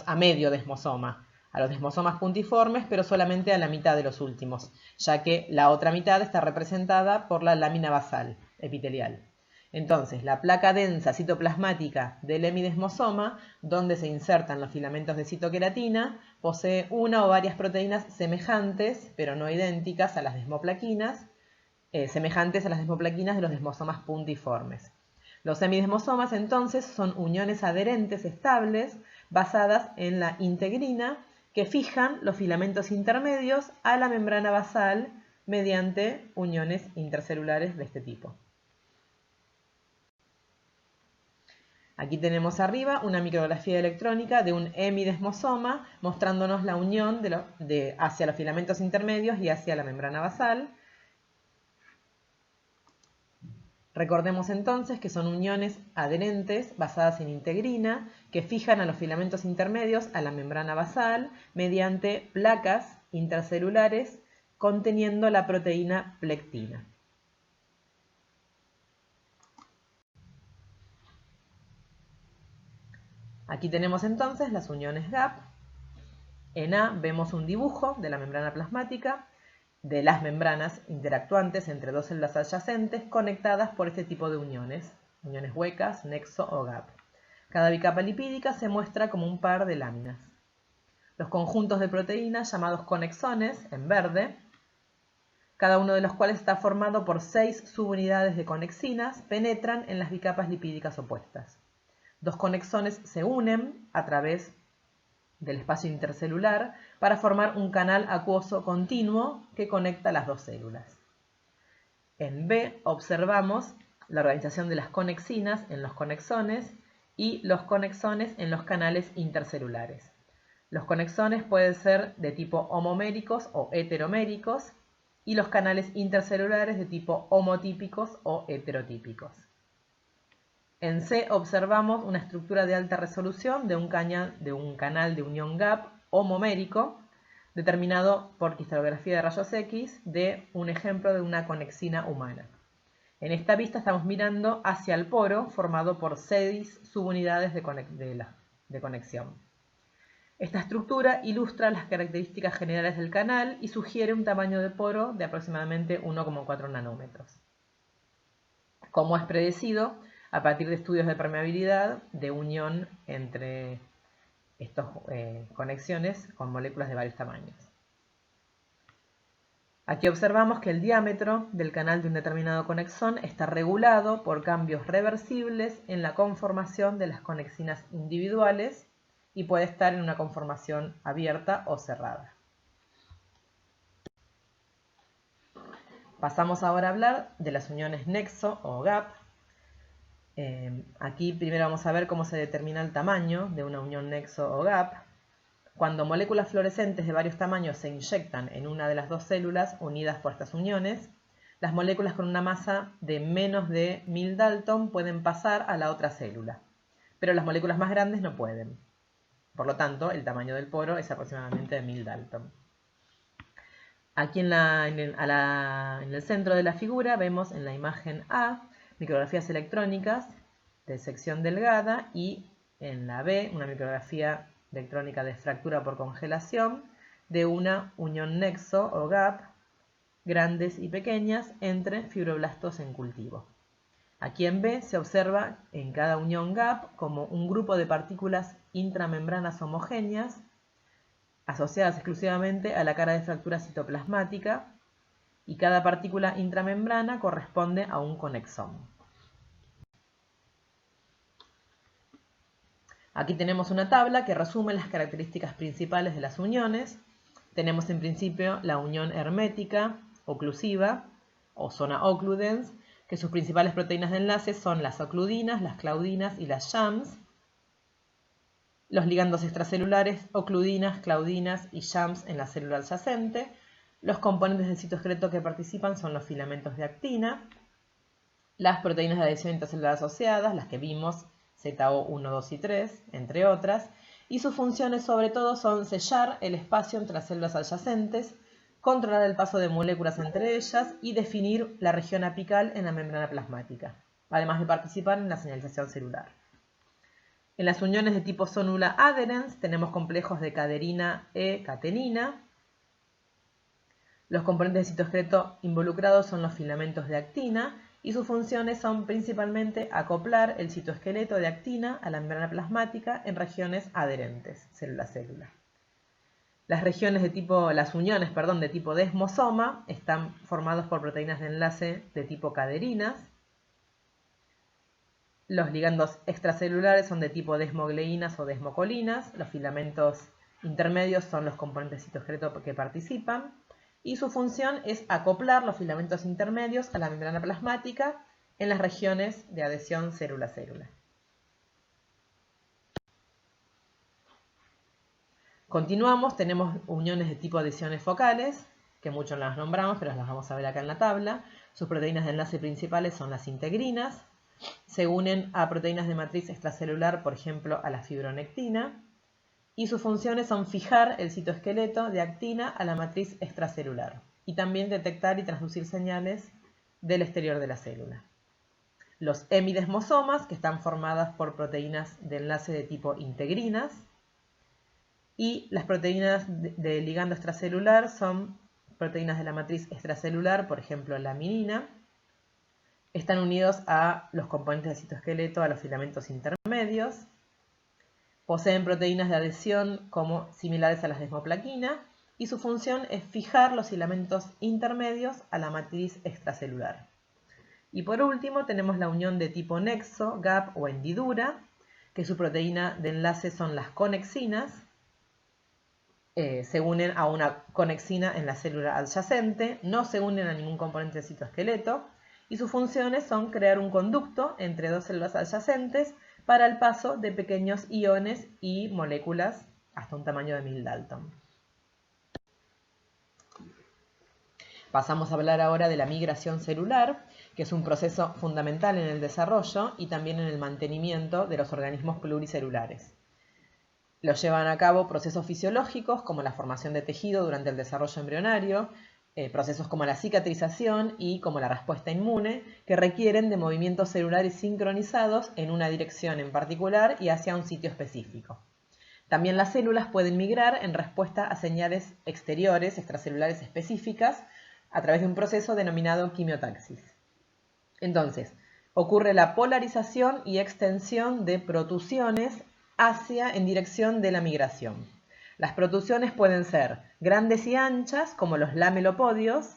a medio desmosoma, a los desmosomas puntiformes, pero solamente a la mitad de los últimos, ya que la otra mitad está representada por la lámina basal epitelial. Entonces, la placa densa citoplasmática del hemidesmosoma, donde se insertan los filamentos de citoqueratina, posee una o varias proteínas semejantes, pero no idénticas a las desmoplaquinas, semejantes a las desmoplaquinas de los desmosomas puntiformes. Los hemidesmosomas, entonces, son uniones adherentes estables basadas en la integrina que fijan los filamentos intermedios a la membrana basal mediante uniones intercelulares de este tipo. Aquí tenemos arriba una micrografía electrónica de un hemidesmosoma mostrándonos la unión hacia los filamentos intermedios y hacia la membrana basal. Recordemos entonces que son uniones adherentes basadas en integrina que fijan a los filamentos intermedios a la membrana basal mediante placas intracelulares conteniendo la proteína plectina. Aquí tenemos entonces las uniones GAP. En A vemos un dibujo de la membrana plasmática, de las membranas interactuantes entre dos células adyacentes conectadas por este tipo de uniones huecas, nexo o gap. Cada bicapa lipídica se muestra como un par de láminas. Los conjuntos de proteínas llamados conexones, en verde, cada uno de los cuales está formado por 6 subunidades de conexinas, penetran en las bicapas lipídicas opuestas. Dos conexones se unen a través del espacio intercelular para formar un canal acuoso continuo que conecta las dos células. En B observamos la organización de las conexinas en los conexones y los conexones en los canales intercelulares. Los conexones pueden ser de tipo homoméricos o heteroméricos y los canales intercelulares de tipo homotípicos o heterotípicos. En C observamos una estructura de alta resolución de un canal de unión gap homomérico determinado por cristalografía de rayos X de un ejemplo de una conexina humana. En esta vista estamos mirando hacia el poro formado por 6 subunidades de conexión. Esta estructura ilustra las características generales del canal y sugiere un tamaño de poro de aproximadamente 1,4 nanómetros. Como es predecido, a partir de estudios de permeabilidad de unión entre estas conexiones con moléculas de varios tamaños. Aquí observamos que el diámetro del canal de un determinado conexón está regulado por cambios reversibles en la conformación de las conexinas individuales y puede estar en una conformación abierta o cerrada. Pasamos ahora a hablar de las uniones nexo o gap. Aquí primero vamos a ver cómo se determina el tamaño de una unión nexo o gap. Cuando moléculas fluorescentes de varios tamaños se inyectan en una de las dos células unidas por estas uniones, las moléculas con una masa de menos de 1000 Dalton pueden pasar a la otra célula, pero las moléculas más grandes no pueden. Por lo tanto, el tamaño del poro es aproximadamente de 1000 Dalton. Aquí en el centro de la figura vemos en la imagen A micrografías electrónicas de sección delgada y en la B una micrografía electrónica de fractura por congelación de una unión nexo o gap grandes y pequeñas entre fibroblastos en cultivo. Aquí en B se observa en cada unión gap como un grupo de partículas intramembranas homogéneas asociadas exclusivamente a la cara de fractura citoplasmática, y cada partícula intramembrana corresponde a un conexón. Aquí tenemos una tabla que resume las características principales de las uniones. Tenemos en principio la unión hermética, oclusiva, o zona occludens, que sus principales proteínas de enlace son las ocludinas, las claudinas y las shams. Los ligandos extracelulares, ocludinas, claudinas y shams en la célula adyacente. Los componentes del citoesqueleto que participan son los filamentos de actina, las proteínas de adhesión intracelular asociadas, las que vimos, ZO1, 2 y 3, entre otras, y sus funciones sobre todo son sellar el espacio entre las células adyacentes, controlar el paso de moléculas entre ellas y definir la región apical en la membrana plasmática, además de participar en la señalización celular. En las uniones de tipo zonula adherens tenemos complejos de caderina e catenina. Los componentes del citoesqueleto involucrados son los filamentos de actina y sus funciones son principalmente acoplar el citoesqueleto de actina a la membrana plasmática en regiones adherentes, célula a célula. Las uniones de tipo desmosoma están formados por proteínas de enlace de tipo caderinas. Los ligandos extracelulares son de tipo desmogleínas o desmocolinas. Los filamentos intermedios son los componentes del citoesqueleto que participan. Y su función es acoplar los filamentos intermedios a la membrana plasmática en las regiones de adhesión célula a célula. Continuamos, tenemos uniones de tipo adhesiones focales, que muchos las nombramos, pero las vamos a ver acá en la tabla. Sus proteínas de enlace principales son las integrinas. Se unen a proteínas de matriz extracelular, por ejemplo, a la fibronectina. Y sus funciones son fijar el citoesqueleto de actina a la matriz extracelular y también detectar y transducir señales del exterior de la célula. Los hemidesmosomas, que están formadas por proteínas de enlace de tipo integrinas, y las proteínas de ligando extracelular son proteínas de la matriz extracelular, por ejemplo la laminina. Están unidos a los componentes del citoesqueleto, a los filamentos intermedios. Poseen proteínas de adhesión similares a las desmoplaquina y su función es fijar los filamentos intermedios a la matriz extracelular. Y por último tenemos la unión de tipo nexo, gap o hendidura, que su proteína de enlace son las conexinas. Se unen a una conexina en la célula adyacente, no se unen a ningún componente del citoesqueleto y sus funciones son crear un conducto entre dos células adyacentes para el paso de pequeños iones y moléculas hasta un tamaño de 1000 Dalton. Pasamos a hablar ahora de la migración celular, que es un proceso fundamental en el desarrollo y también en el mantenimiento de los organismos pluricelulares. Lo llevan a cabo procesos fisiológicos como la formación de tejido durante el desarrollo embrionario, procesos como la cicatrización y como la respuesta inmune, que requieren de movimientos celulares sincronizados en una dirección en particular y hacia un sitio específico. También las células pueden migrar en respuesta a señales exteriores, extracelulares específicas, a través de un proceso denominado quimiotaxis. Entonces, ocurre la polarización y extensión de protusiones en dirección de la migración. Las protusiones pueden ser grandes y anchas, como los lamelopodios,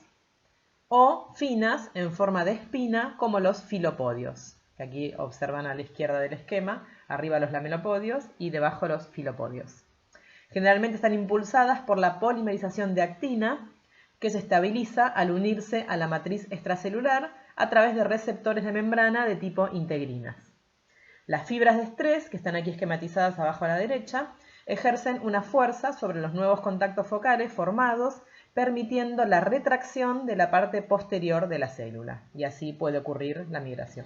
o finas, en forma de espina, como los filopodios, que aquí observan a la izquierda del esquema, arriba los lamelopodios y debajo los filopodios. Generalmente están impulsadas por la polimerización de actina, que se estabiliza al unirse a la matriz extracelular a través de receptores de membrana de tipo integrinas. Las fibras de estrés, que están aquí esquematizadas abajo a la derecha, ejercen una fuerza sobre los nuevos contactos focales formados, permitiendo la retracción de la parte posterior de la célula, y así puede ocurrir la migración.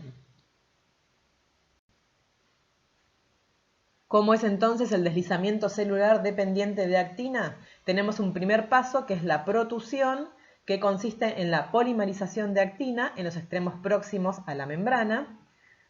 ¿Cómo es entonces el deslizamiento celular dependiente de actina? Tenemos un primer paso que es la protusión, que consiste en la polimerización de actina en los extremos próximos a la membrana.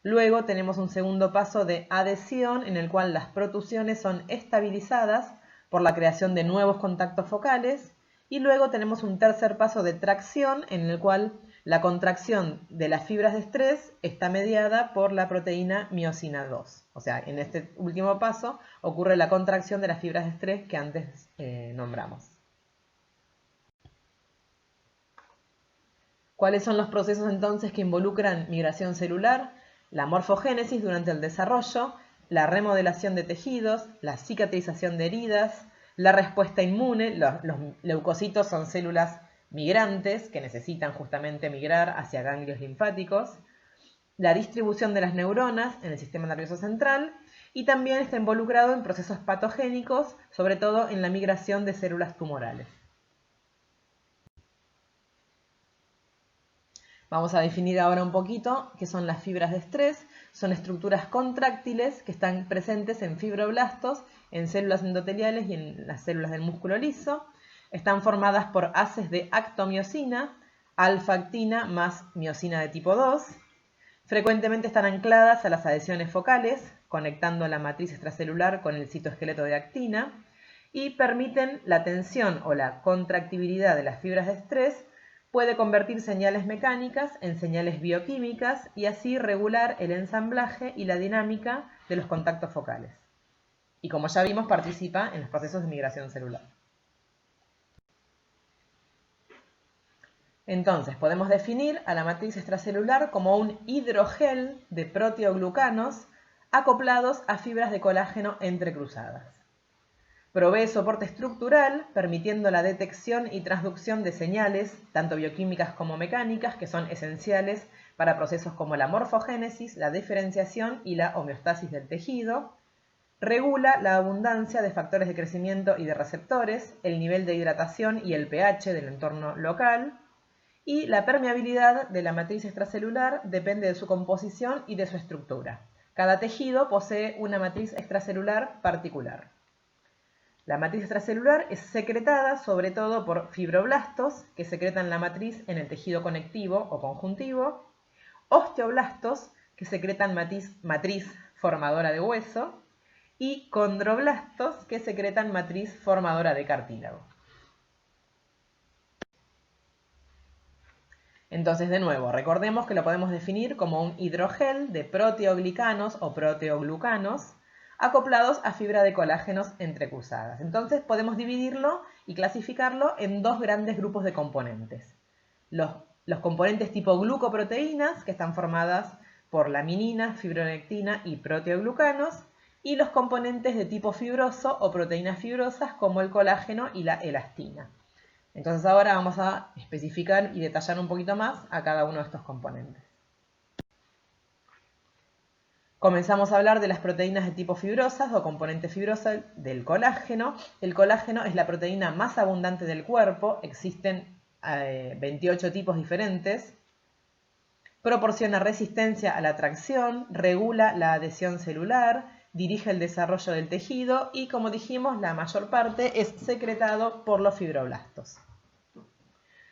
Luego tenemos un segundo paso de adhesión, en el cual las protusiones son estabilizadas por la creación de nuevos contactos focales. Y luego tenemos un tercer paso de tracción, en el cual la contracción de las fibras de estrés está mediada por la proteína miosina 2. O sea, en este último paso ocurre la contracción de las fibras de estrés que antes nombramos. ¿Cuáles son los procesos entonces que involucran migración celular? La morfogénesis durante el desarrollo, la remodelación de tejidos, la cicatrización de heridas, la respuesta inmune. Los leucocitos son células migrantes que necesitan justamente migrar hacia ganglios linfáticos, la distribución de las neuronas en el sistema nervioso central, y también está involucrado en procesos patogénicos, sobre todo en la migración de células tumorales. Vamos a definir ahora un poquito qué son las fibras de estrés. Son estructuras contráctiles que están presentes en fibroblastos, en células endoteliales y en las células del músculo liso. Están formadas por haces de actomiosina, alfa-actina más miosina de tipo 2. Frecuentemente están ancladas a las adhesiones focales, conectando la matriz extracelular con el citoesqueleto de actina, y permiten la tensión o la contractibilidad de las fibras de estrés. Puede convertir señales mecánicas en señales bioquímicas y así regular el ensamblaje y la dinámica de los contactos focales. Y como ya vimos, participa en los procesos de migración celular. Entonces, podemos definir a la matriz extracelular como un hidrogel de proteoglucanos acoplados a fibras de colágeno entrecruzadas. Provee soporte estructural, permitiendo la detección y transducción de señales, tanto bioquímicas como mecánicas, que son esenciales para procesos como la morfogénesis, la diferenciación y la homeostasis del tejido. Regula la abundancia de factores de crecimiento y de receptores, el nivel de hidratación y el pH del entorno local. Y la permeabilidad de la matriz extracelular depende de su composición y de su estructura. Cada tejido posee una matriz extracelular particular. La matriz extracelular es secretada sobre todo por fibroblastos, que secretan la matriz en el tejido conectivo o conjuntivo, osteoblastos, que secretan matriz formadora de hueso, y condroblastos, que secretan matriz formadora de cartílago. Entonces, de nuevo, recordemos que lo podemos definir como un hidrogel de proteoglicanos o proteoglucanos, acoplados a fibra de colágenos entrecruzadas. Entonces podemos dividirlo y clasificarlo en dos grandes grupos de componentes. Los componentes tipo glucoproteínas, que están formadas por laminina, fibronectina y proteoglucanos, y los componentes de tipo fibroso o proteínas fibrosas como el colágeno y la elastina. Entonces ahora vamos a especificar y detallar un poquito más a cada uno de estos componentes. Comenzamos a hablar de las proteínas de tipo fibrosas o componente fibrosa del colágeno. El colágeno es la proteína más abundante del cuerpo, existen 28 tipos diferentes. Proporciona resistencia a la tracción, regula la adhesión celular, dirige el desarrollo del tejido y, como dijimos, la mayor parte es secretado por los fibroblastos.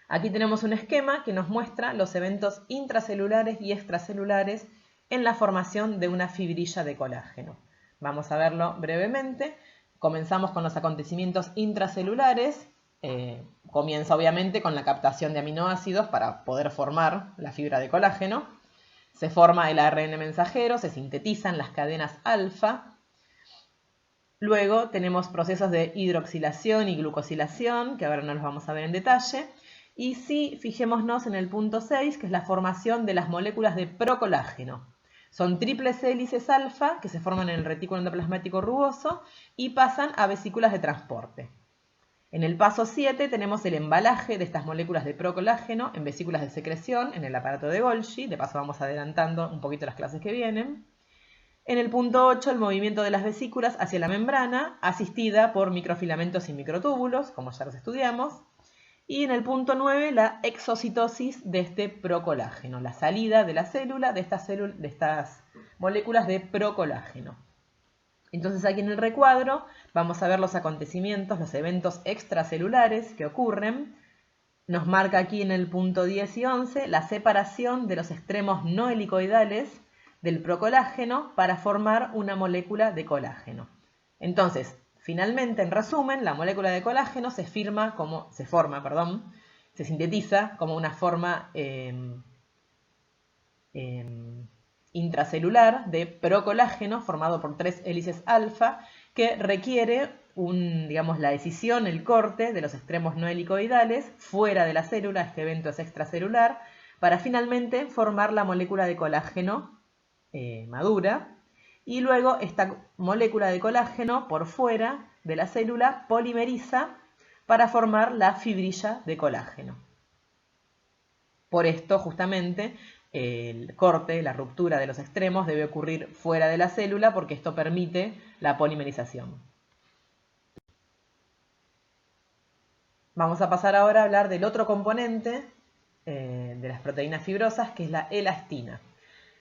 Aquí tenemos un esquema que nos muestra los eventos intracelulares y extracelulares en la formación de una fibrilla de colágeno. Vamos a verlo brevemente. Comenzamos con los acontecimientos intracelulares. Comienza obviamente con la captación de aminoácidos para poder formar la fibra de colágeno. Se forma el ARN mensajero, se sintetizan las cadenas alfa. Luego tenemos procesos de hidroxilación y glucosilación, que ahora no los vamos a ver en detalle. Y sí, fijémonos en el punto 6, que es la formación de las moléculas de procolágeno. Son triples hélices alfa que se forman en el retículo endoplasmático rugoso y pasan a vesículas de transporte. En el paso 7 tenemos el embalaje de estas moléculas de procolágeno en vesículas de secreción en el aparato de Golgi. De paso vamos adelantando un poquito las clases que vienen. En el punto 8, el movimiento de las vesículas hacia la membrana, asistida por microfilamentos y microtúbulos, como ya los estudiamos. Y en el punto 9, la exocitosis de este procolágeno, la salida de la célula de estas moléculas de procolágeno. Entonces aquí en el recuadro vamos a ver los acontecimientos, los eventos extracelulares que ocurren. Nos marca aquí en el punto 10 y 11 la separación de los extremos no helicoidales del procolágeno para formar una molécula de colágeno. Entonces, finalmente, en resumen, la molécula de colágeno se sintetiza como una forma intracelular de procolágeno formado por 3 hélices alfa que requiere la escisión, el corte de los extremos no helicoidales fuera de la célula, este evento es extracelular, para finalmente formar la molécula de colágeno madura, y luego esta molécula de colágeno por fuera de la célula polimeriza para formar la fibrilla de colágeno. Por esto, justamente, el corte, la ruptura de los extremos debe ocurrir fuera de la célula porque esto permite la polimerización. Vamos a pasar ahora a hablar del otro componente de las proteínas fibrosas, que es la elastina.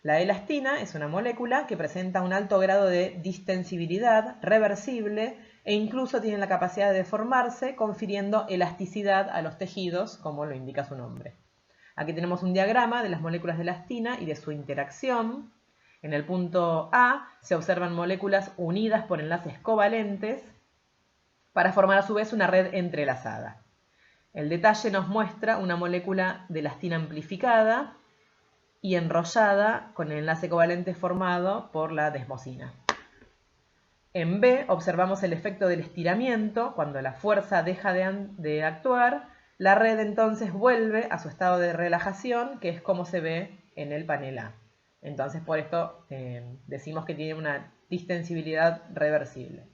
La elastina es una molécula que presenta un alto grado de distensibilidad reversible e incluso tiene la capacidad de deformarse, confiriendo elasticidad a los tejidos, como lo indica su nombre. Aquí tenemos un diagrama de las moléculas de elastina y de su interacción. En el punto A se observan moléculas unidas por enlaces covalentes para formar a su vez una red entrelazada. El detalle nos muestra una molécula de elastina amplificada y enrollada con el enlace covalente formado por la desmosina. En B observamos el efecto del estiramiento. Cuando la fuerza deja de actuar, la red entonces vuelve a su estado de relajación, que es como se ve en el panel A. Entonces por esto decimos que tiene una distensibilidad reversible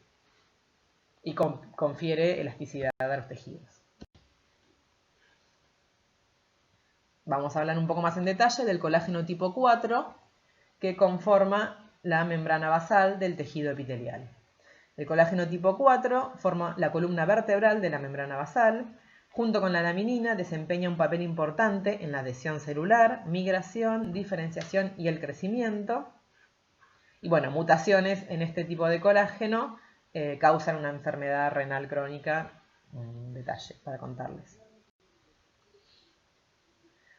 y confiere elasticidad a los tejidos. Vamos a hablar un poco más en detalle del colágeno tipo 4, que conforma la membrana basal del tejido epitelial. El colágeno tipo 4 forma la columna vertebral de la membrana basal. Junto con la laminina desempeña un papel importante en la adhesión celular, migración, diferenciación y el crecimiento. Y bueno, mutaciones en este tipo de colágeno causan una enfermedad renal crónica. Un detalle para contarles.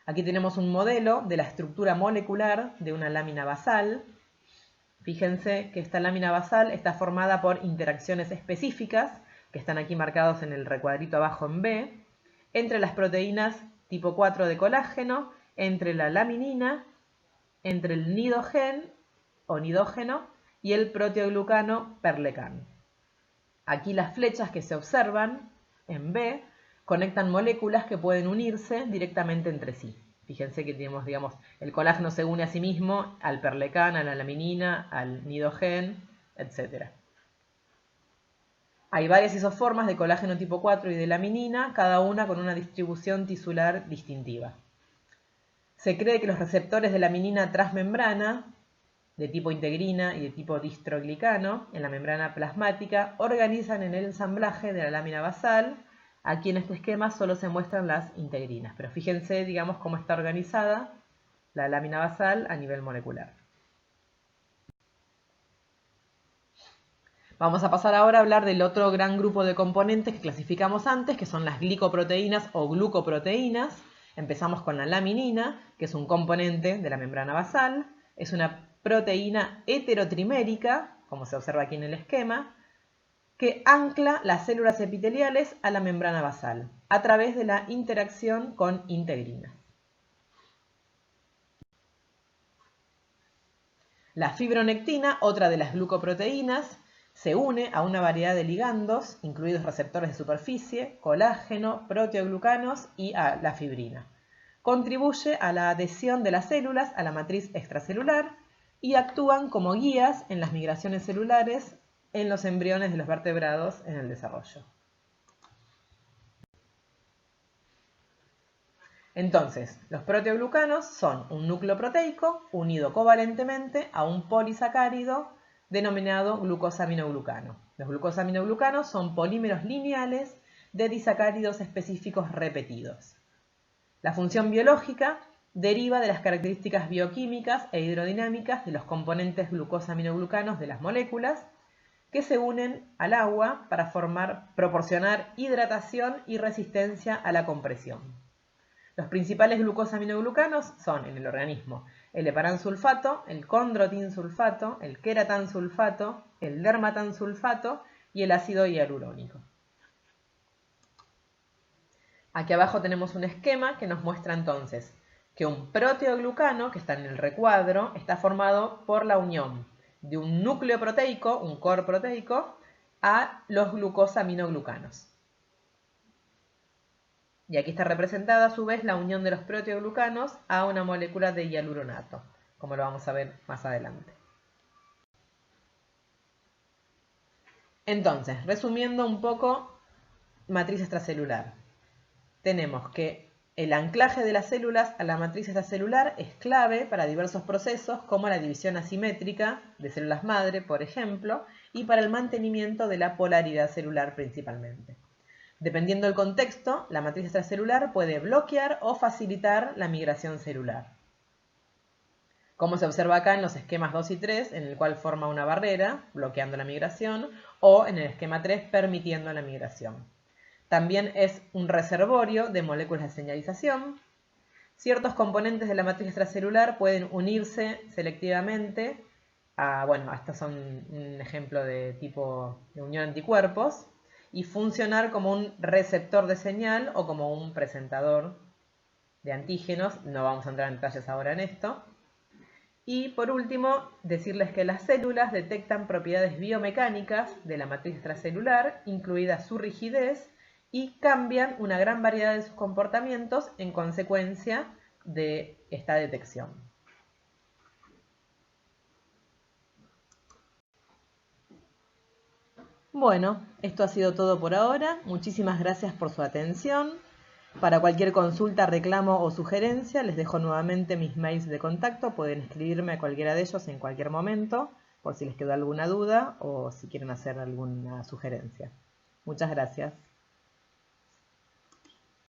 Aquí tenemos un modelo de la estructura molecular de una lámina basal. Fíjense que esta lámina basal está formada por interacciones específicas, que están aquí marcados en el recuadrito abajo en B, entre las proteínas tipo 4 de colágeno, entre la laminina, entre el nidogen o nidógeno y el proteoglucano perlecan. Aquí las flechas que se observan en B conectan moléculas que pueden unirse directamente entre sí. Fíjense que tenemos, el colágeno se une a sí mismo al perlecan, a la laminina, al nidogen, etc. Hay varias isoformas de colágeno tipo 4 y de laminina, cada una con una distribución tisular distintiva. Se cree que los receptores de laminina transmembrana, de tipo integrina y de tipo distroglicano, en la membrana plasmática, organizan en el ensamblaje de la lámina basal. Aquí en este esquema solo se muestran las integrinas, pero fíjense, cómo está organizada la lámina basal a nivel molecular. Vamos a pasar ahora a hablar del otro gran grupo de componentes que clasificamos antes, que son las glicoproteínas o glucoproteínas. Empezamos con la laminina, que es un componente de la membrana basal. Es una proteína heterotrimérica, como se observa aquí en el esquema, que ancla las células epiteliales a la membrana basal a través de la interacción con integrinas. La fibronectina, otra de las glucoproteínas, se une a una variedad de ligandos, incluidos receptores de superficie, colágeno, proteoglucanos y a la fibrina. Contribuye a la adhesión de las células a la matriz extracelular y actúan como guías en las migraciones celulares en los embriones de los vertebrados en el desarrollo. Entonces, los proteoglucanos son un núcleo proteico unido covalentemente a un polisacárido denominado glucosaminoglucano. Los glucosaminoglucanos son polímeros lineales de disacáridos específicos repetidos. La función biológica deriva de las características bioquímicas e hidrodinámicas de los componentes glucosaminoglucanos de las moléculas que se unen al agua para proporcionar hidratación y resistencia a la compresión. Los principales glucosaminoglucanos son en el organismo el heparansulfato, el condroitinsulfato, el queratansulfato, el dermatansulfato y el ácido hialurónico. Aquí abajo tenemos un esquema que nos muestra entonces que un proteoglucano, que está en el recuadro, está formado por la unión de un núcleo proteico, un core proteico, a los glucosaminoglucanos. Y aquí está representada a su vez la unión de los proteoglucanos a una molécula de hialuronato, como lo vamos a ver más adelante. Entonces, resumiendo un poco, matriz extracelular. Tenemos que el anclaje de las células a la matriz extracelular es clave para diversos procesos como la división asimétrica de células madre, por ejemplo, y para el mantenimiento de la polaridad celular principalmente. Dependiendo del contexto, la matriz extracelular puede bloquear o facilitar la migración celular. Como se observa acá en los esquemas 2 y 3, en el cual forma una barrera, bloqueando la migración, o en el esquema 3, permitiendo la migración. También es un reservorio de moléculas de señalización. Ciertos componentes de la matriz extracelular pueden unirse selectivamente estos son un ejemplo de tipo de unión anticuerpos, y funcionar como un receptor de señal o como un presentador de antígenos. No vamos a entrar en detalles ahora en esto. Y por último, decirles que las células detectan propiedades biomecánicas de la matriz extracelular, incluida su rigidez, y cambian una gran variedad de sus comportamientos en consecuencia de esta detección. Bueno, esto ha sido todo por ahora. Muchísimas gracias por su atención. Para cualquier consulta, reclamo o sugerencia, les dejo nuevamente mis mails de contacto. Pueden escribirme a cualquiera de ellos en cualquier momento, por si les quedó alguna duda o si quieren hacer alguna sugerencia. Muchas gracias.